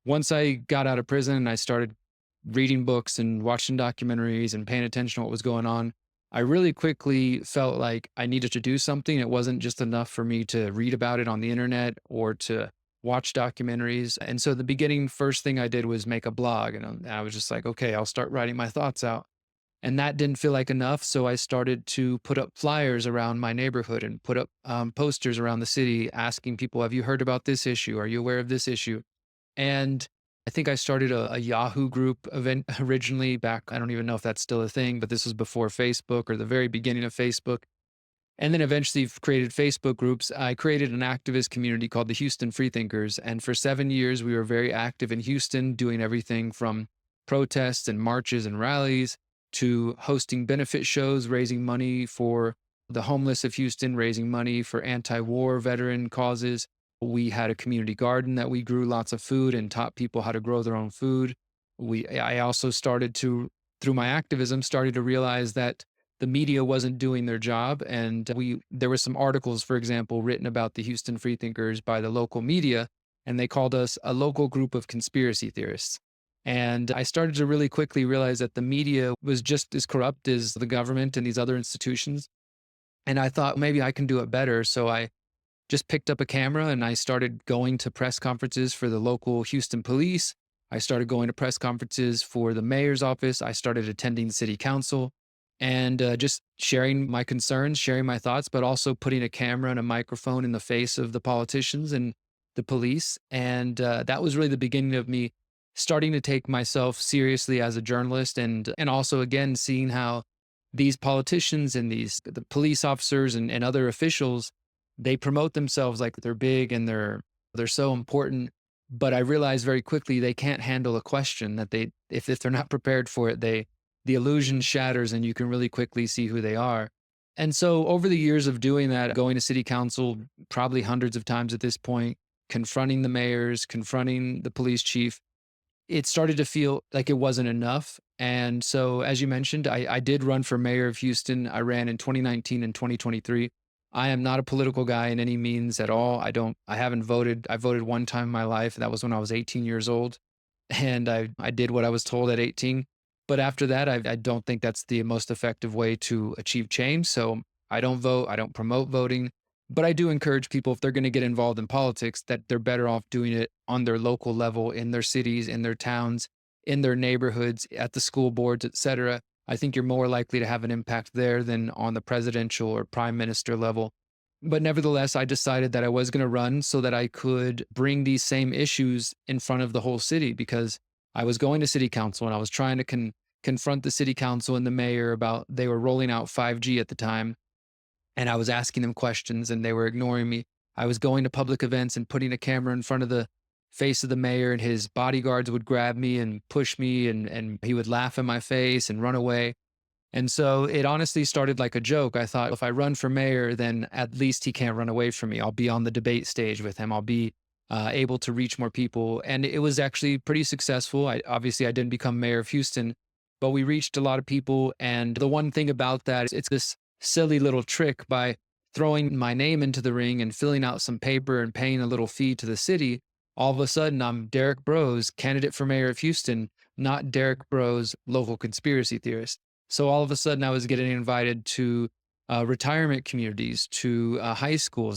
once I got out of prison and I started reading books and watching documentaries and paying attention to what was going on, I really quickly felt like I needed to do something. It wasn't just enough for me to read about it on the internet or to watch documentaries. And so the beginning, first thing I did was make a blog. And I was just like, okay, I'll start writing my thoughts out. And that didn't feel like enough. So I started to put up flyers around my neighborhood and put up posters around the city asking people, have you heard about this issue? Are you aware of this issue? And I think I started a Yahoo group event originally back. I don't even know if that's still a thing, but this was before Facebook or the very beginning of Facebook. And then eventually created Facebook groups. I created an activist community called the Houston Freethinkers. And for 7 years, we were very active in Houston, doing everything from protests and marches and rallies to hosting benefit shows, raising money for the homeless of Houston, raising money for anti war veteran causes. We had a community garden that we grew lots of food and taught people how to grow their own food. I also started to, through my activism, started to realize that the media wasn't doing their job. And there were some articles, for example, written about the Houston Freethinkers by the local media, and they called us a local group of conspiracy theorists. And I started to really quickly realize that the media was just as corrupt as the government and these other institutions. And I thought maybe I can do it better. So I just picked up a camera and I started going to press conferences for the local Houston police. I started going to press conferences for the mayor's office. I started attending city council and just sharing my concerns, sharing my thoughts, but also putting a camera and a microphone in the face of the politicians and the police. And that was really the beginning of me starting to take myself seriously as a journalist, and also again seeing how these politicians and the police officers and other officials, they promote themselves like they're big and they're so important. But I realized very quickly they can't handle a question that if they're not prepared for it, the illusion shatters and you can really quickly see who they are. And so over the years of doing that, going to city council probably hundreds of times at this point, confronting the mayors, confronting the police chief, it started to feel like it wasn't enough. And so, as you mentioned, I did run for mayor of Houston. I ran in 2019 and 2023. I am not a political guy in any means at all. I haven't voted. I voted one time in my life. That was when I was 18 years old. And I did what I was told at 18. But after that, I don't think that's the most effective way to achieve change. So I don't vote. I don't promote voting. But I do encourage people, if they're going to get involved in politics, that they're better off doing it on their local level, in their cities, in their towns, in their neighborhoods, at the school boards, et cetera. I think you're more likely to have an impact there than on the presidential or prime minister level. But nevertheless, I decided that I was going to run so that I could bring these same issues in front of the whole city, because I was going to city council and I was trying to confront the city council and the mayor about they were rolling out 5G at the time, and I was asking them questions and they were ignoring me. I was going to public events and putting a camera in front of the face of the mayor, and his bodyguards would grab me and push me, and he would laugh in my face and run away. And so it honestly started like a joke. I thought, if I run for mayor, then at least he can't run away from me. I'll be on the debate stage with him. I'll be able to reach more people. And it was actually pretty successful. Obviously I didn't become mayor of Houston, but we reached a lot of people. And the one thing about that is it's this silly little trick. By throwing my name into the ring and filling out some paper and paying a little fee to the city, all of a sudden I'm Derek Bros, candidate for mayor of Houston, not Derek Bros, local conspiracy theorist. So all of a sudden, I was getting invited to retirement communities, to high schools.